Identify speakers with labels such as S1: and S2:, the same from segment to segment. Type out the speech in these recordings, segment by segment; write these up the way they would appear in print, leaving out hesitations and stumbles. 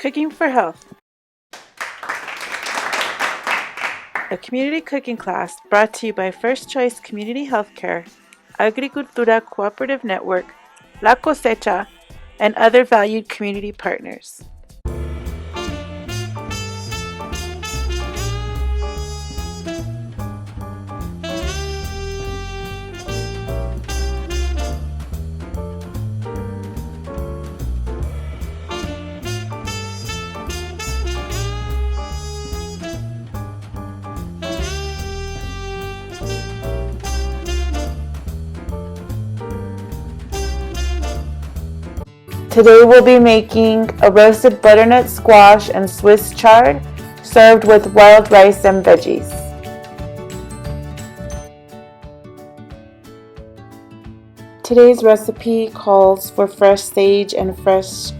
S1: Cooking for Health, a community cooking class brought to you by First Choice Community Healthcare, Agricultura Cooperative Network, La Cosecha, and other valued community partners. Today we'll be making a roasted butternut squash and Swiss chard served with wild rice and veggies. Today's recipe calls for fresh sage and fresh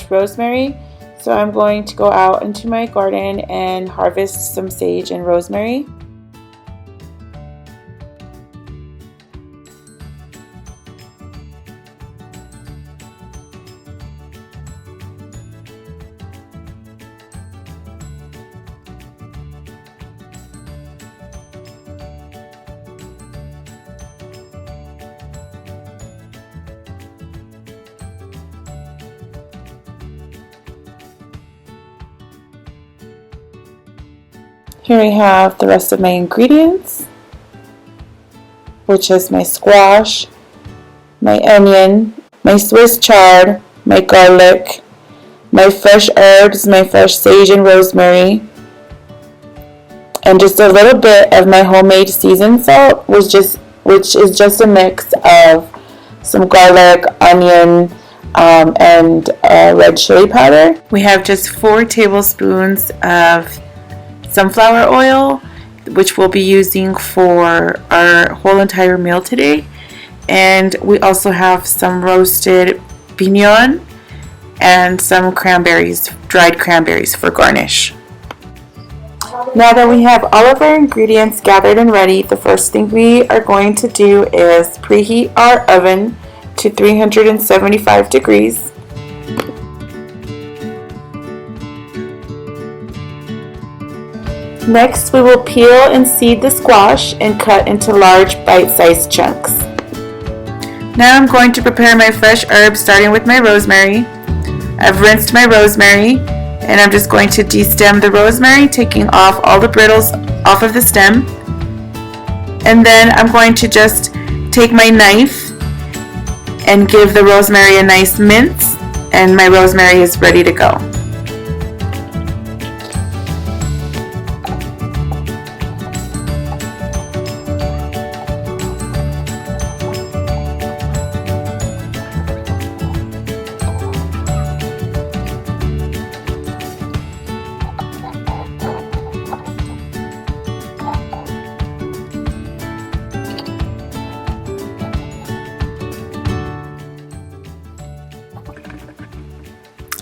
S1: rosemary, so I'm going to go out into my garden and harvest some sage and rosemary. Here I have the rest of my ingredients, which is my squash, my onion, my Swiss chard, my garlic, my fresh herbs, my fresh sage and rosemary, and just a little bit of my homemade seasoned salt, which is just a mix of some garlic, onion, and red chili powder. We have just 4 tablespoons of sunflower oil, which we'll be using for our whole entire meal today. And we also have some roasted piñon and some cranberries, dried cranberries for garnish. Now that we have all of our ingredients gathered and ready, the first thing we are going to do is preheat our oven to 375 degrees. Next, we will peel and seed the squash and cut into large bite-sized chunks. Now I'm going to prepare my fresh herbs, starting with my rosemary. I've rinsed my rosemary, and I'm just going to destem the rosemary, taking off all the brittles off of the stem. And then I'm going to just take my knife and give the rosemary a nice mince, and my rosemary is ready to go.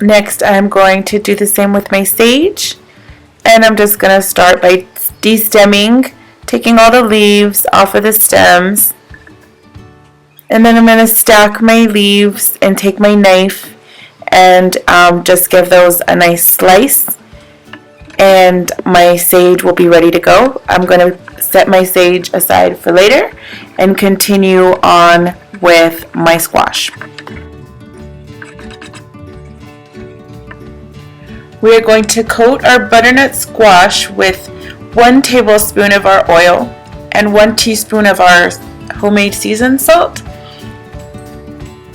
S1: Next, I'm going to do the same with my sage, and I'm just going to start by destemming, taking all the leaves off of the stems, and then I'm going to stack my leaves and take my knife and just give those a nice slice, and my sage will be ready to go. I'm going to set my sage aside for later and continue on with my squash. We are going to coat our butternut squash with 1 tablespoon of our oil and 1 teaspoon of our homemade seasoned salt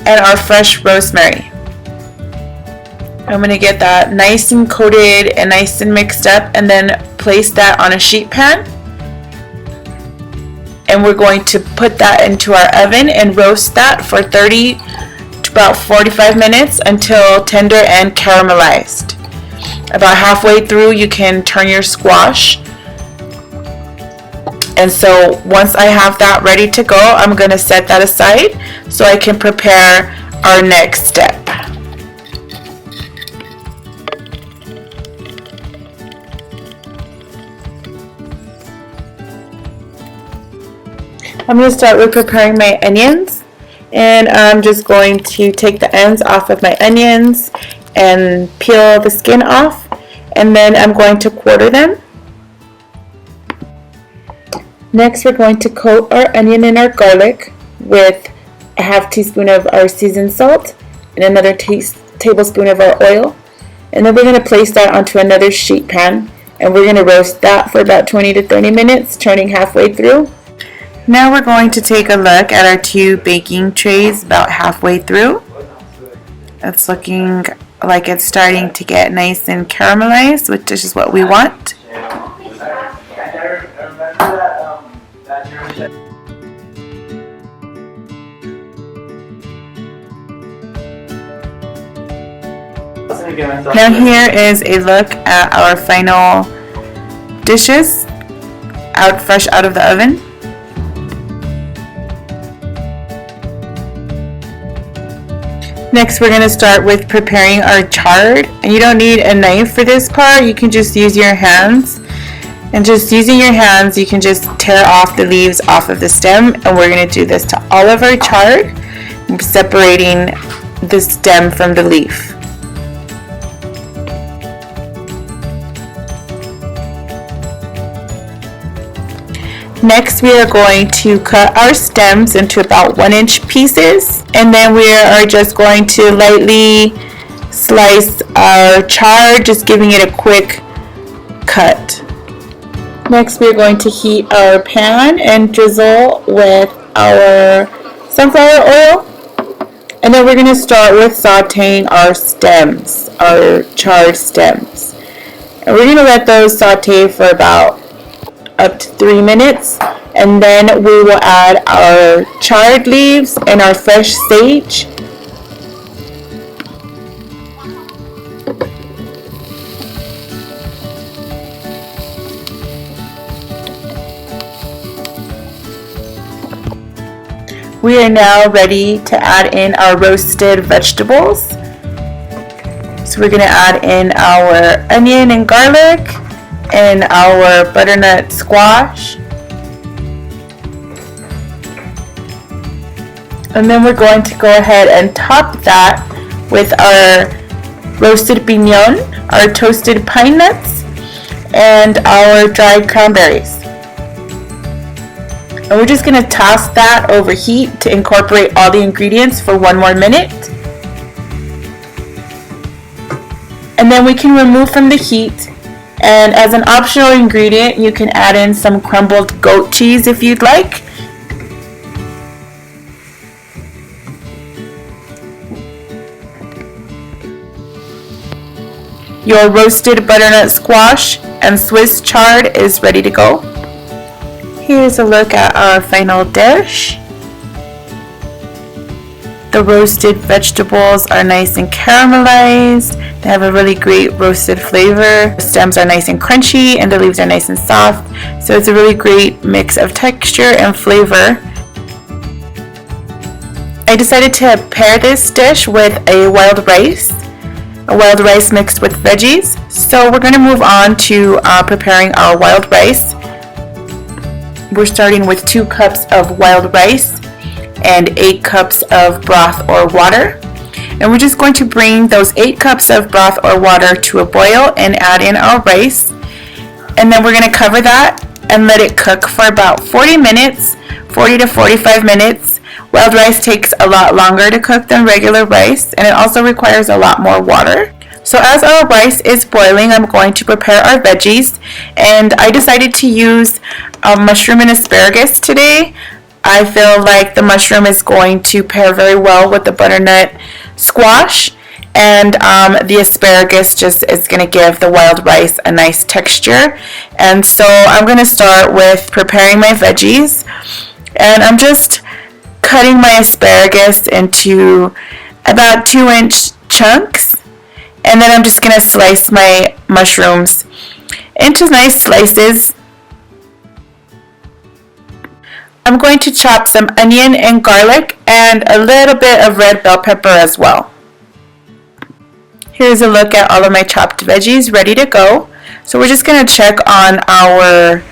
S1: and our fresh rosemary. I'm going to get that nice and coated and nice and mixed up, and then place that on a sheet pan. And we're going to put that into our oven and roast that for 30 to about 45 minutes until tender and caramelized. About halfway through, you can turn your squash. And so once I have that ready to go, I'm going to set that aside so I can prepare our next step. I'm going to start with preparing my onions, and I'm just going to take the ends off of my onions and peel the skin off, and then I'm going to quarter them. Next, we're going to coat our onion and our garlic with a half teaspoon of our seasoned salt and another tablespoon of our oil. And then we're going to place that onto another sheet pan, and we're going to roast that for about 20 to 30 minutes, turning halfway through. Now we're going to take a look at our 2 baking trays about halfway through. It's looking like it's starting to get nice and caramelized, which is what we want. Now here is a look at our final dishes, fresh out of the oven. Next, we're going to start with preparing our chard, and you don't need a knife for this part. You can just use your hands, and just using your hands you can just tear off the leaves off of the stem, and we're going to do this to all of our chard, separating the stem from the leaf. Next, we are going to cut our stems into about 1-inch pieces, and then we are just going to lightly slice our chard, just giving it a quick cut. Next, we are going to heat our pan and drizzle with our sunflower oil, and then we're going to start with sauteing our stems, our chard stems, and we're going to let those saute for about up to 3 minutes, and then we will add our chard leaves and our fresh sage. We are now ready to add in our roasted vegetables. So we're going to add in our onion and garlic and our butternut squash, and then we're going to go ahead and top that with our roasted piñón, our toasted pine nuts, and our dried cranberries. And we're just going to toss that over heat to incorporate all the ingredients for 1 more minute, and then we can remove from the heat. And as an optional ingredient, you can add in some crumbled goat cheese if you'd like. Your roasted butternut squash and Swiss chard is ready to go. Here's a look at our final dish. The roasted vegetables are nice and caramelized. They have a really great roasted flavor. The stems are nice and crunchy and the leaves are nice and soft. So it's a really great mix of texture and flavor. I decided to pair this dish with a wild rice mixed with veggies. So we're going to move on to preparing our wild rice. We're starting with 2 cups of wild rice and 8 cups of broth or water. And we're just going to bring those 8 cups of broth or water to a boil and add in our rice. And then we're going to cover that and let it cook for about 40 minutes, 40 to 45 minutes. Wild rice takes a lot longer to cook than regular rice, and it also requires a lot more water. So as our rice is boiling, I'm going to prepare our veggies, and I decided to use mushroom and asparagus today. I feel like the mushroom is going to pair very well with the butternut squash, and the asparagus just is going to give the wild rice a nice texture. And so I'm going to start with preparing my veggies, and I'm just cutting my asparagus into about 2-inch chunks, and then I'm just going to slice my mushrooms into nice slices. I'm going to chop some onion and garlic and a little bit of red bell pepper as well. Here's a look at all of my chopped veggies ready to go. So we're just going to check on our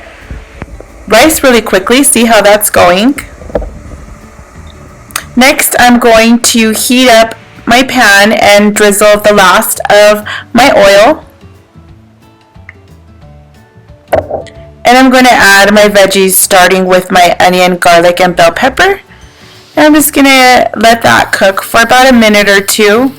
S1: rice really quickly, see how that's going. Next, I'm going to heat up my pan and drizzle the last of my oil. And I'm going to add my veggies, starting with my onion, garlic, and bell pepper. And I'm just going to let that cook for about a minute or two.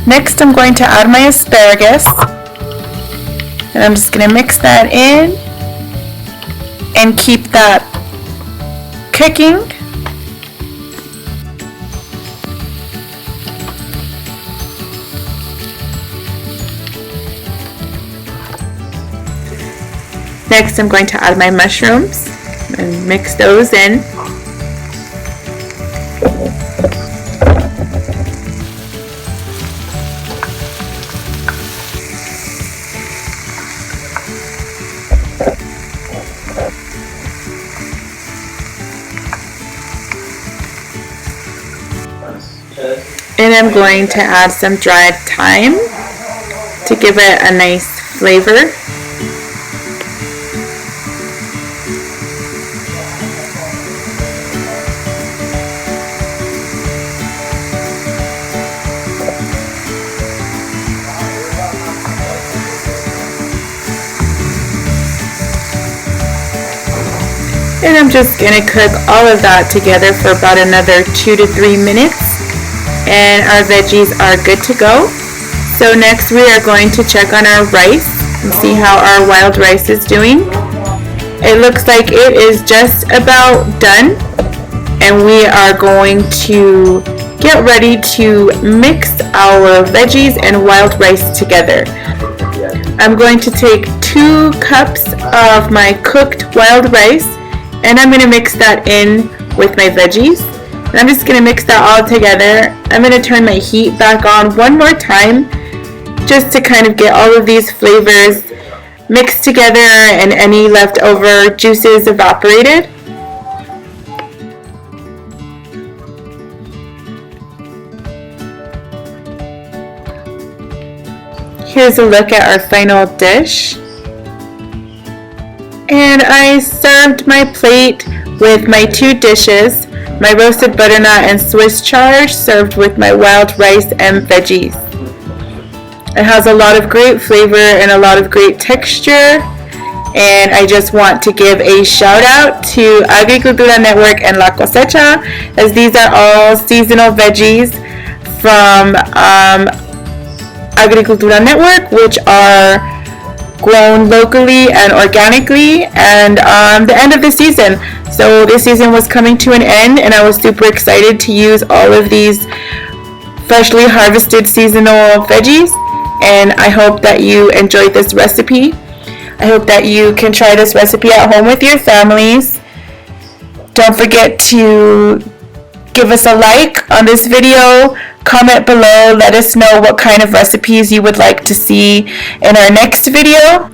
S1: Next, I'm going to add my asparagus, and I'm just going to mix that in and keep that cooking. Next, I'm going to add my mushrooms and mix those in. And I'm going to add some dried thyme to give it a nice flavor. And I'm just going to cook all of that together for about another 2 to 3 minutes. And our veggies are good to go. So next we are going to check on our rice and see how our wild rice is doing. It looks like it is just about done. And we are going to get ready to mix our veggies and wild rice together. I'm going to take 2 cups of my cooked wild rice, and I'm going to mix that in with my veggies. And I'm just going to mix that all together. I'm going to turn my heat back on one more time just to kind of get all of these flavors mixed together and any leftover juices evaporated. Here's a look at our final dish. And I served my plate with my 2 dishes, my roasted butternut and Swiss chard, served with my wild rice and veggies. It has a lot of great flavor and a lot of great texture. And I just want to give a shout out to Agricultura Network and La Cosecha, as these are all seasonal veggies from Agricultura Network, which are grown locally and organically, and the end of the season. So this season was coming to an end, and I was super excited to use all of these freshly harvested seasonal veggies. And I hope that you enjoyed this recipe. I hope that you can try this recipe at home with your families. Don't forget to give us a like on this video. Comment below, let us know what kind of recipes you would like to see in our next video.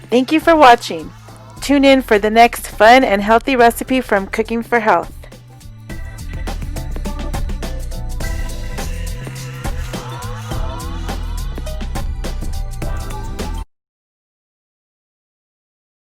S1: Thank you for watching. Tune in for the next fun and healthy recipe from Cooking for Health.